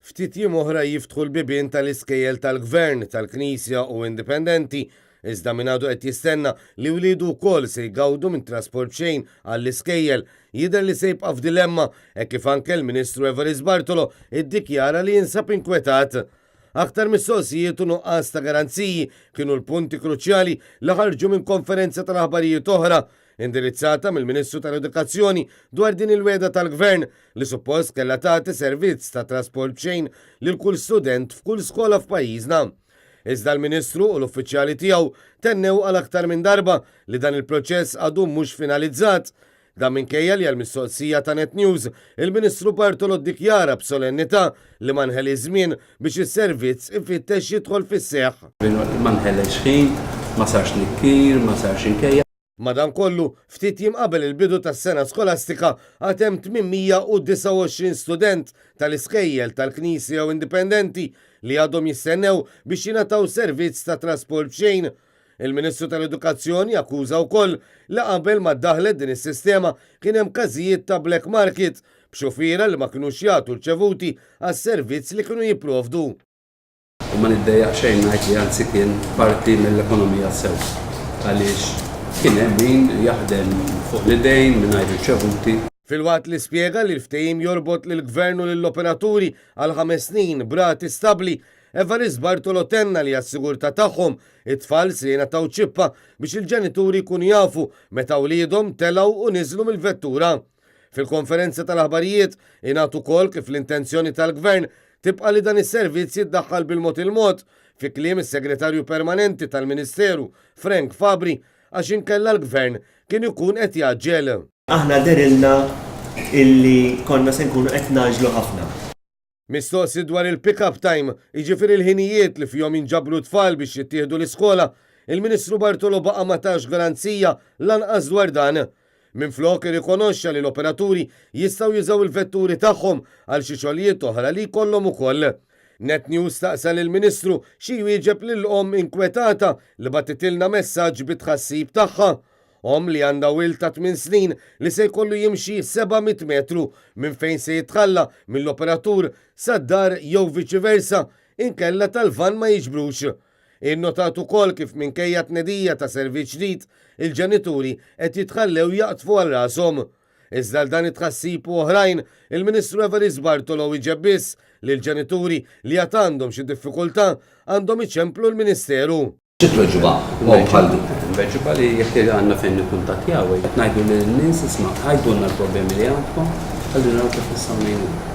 Ftit jiem oħra jiftħu l-bibien tal-iskejjel tal-Gvern tal-Knisja u Indipendenti, iżda min għadu qed jistenna li wliedu wkoll se jgawdu minn trasport xejn għall-iskejjel jidher li se jibqa' f'dilemma hekk kif anke l-Ministru Evarist Bartolo iddikjara li jinsab inkwetat. Aktar mis-soqsijiet u nuqqas ta' garanziji kienu l-punti kruċjali li ħarġu minn konferenza tal-aħbarijiet oħra indirizzata mill-Ministru tal-Edukazzjoni dwar din il-weda tal-Gvern li suppost kellha tagħti servizz ta' trasport xejn lil kull student f'kull skola f'pajjiżna. Iżda l-Ministru u l-uffiċjali tiegħu tennew għal aktar minn darba li dan il-proċess għadu mhux finalizzat. Dan minkejja li għall-mistoqsija ta' Net News, il-Ministru Bartolo ddikjara b'solennità li ma nħel żmien biex is-servizz ifittex jidħol fis-seħħ. Ma nħellex ħin, ma sarx nikkir, ma sarx inkejja. Madankollu, ftit jiem qabel il-bidu tas-sena skolastika għatem 829 student tal-iskejjel tal-Knisja u Indipendenti li għadhom jistennew biex jingħataw servizz ta' trasport xejn. Il-Ministru tal-Edukazzjoni akkuża wkoll li qabel ma ddaħlet din is-sistema kien hemm każijiet ta' black market b'xufiera li ma kinux jagħtu rċevuti għas-servizz li kienu jipprovdu. U ma niddejjaq xejn ngħid li anzi kien parti mill-ekonomija sew għaliex kien hemm min jaħdem fuq l-idejn mingħajr riċevuti. Fil-waqt li spjega li l-ftehim jorbot lil gvern u lill-operaturi għal 5 snin brati stabbli, Evarist Bartolo tenna li għas-sigurtà tagħhom it-tfal se jingħataw ċippa biex il-ġenituri jkunu jafu meta wliedhom telgħu u niżlu mill-vettura. Fil-konferenza tal-aħbarijiet ingħatu wkoll kif l-intenzjoni tal-Gvern tibqa' li dan is-servizz jiddaħħal bil-mod il-mod fi kliem is-Segretarju Permanenti tal-Ministeru Frank Fabri għax inkella l-Gvern kien ikun qed jaġġel. Aħna derilna illi konna se nkunu qed naġlu ħafna. Mistoqsi dwar il-pick-up time, jiġifieri il-ħinijiet li fihom jinġabru tfal biex jittieħdu l-iskola, il-Ministru Bartolo baqa' ma tax garanzija lanqas dwar dan. Minflok irrikonoxxa li l-operaturi jistgħu jużaw il-vetturi tagħhom għal xi xogħlijiet oħra li jkollhom ukoll. Net News staqsal il-Ministru xi jwieġeb lil-om inkwetata li battitilna messaġġ bit-tħassib tagħha. Om li għandha wil ta' 8 snin li se jkollu jimxi 700 metru minn fejn se jitħalla mill-operatur sad-dar jew viċiversa inkella tal-van ma jiġbrux. Innotat ukoll kif minkejja tnedija ta' servizz ġdid il-ġenituri qed jitħallew jaqtfu għal rashom. Iżda dan it-tħassib u oħrajn, il-Ministru Evarist Bartolo iġeb biss li l-ġenituri li għad għandhom xi diffikultà għandhom iċemplu l-Ministeru. Ċitweġba, veġba li jekk għandna fejn nikkuntattjaw, ngħidu lin-nies isma' ħajdulna l-problemi li għandkom, ħalli naraw kif nistgħu ngħinu.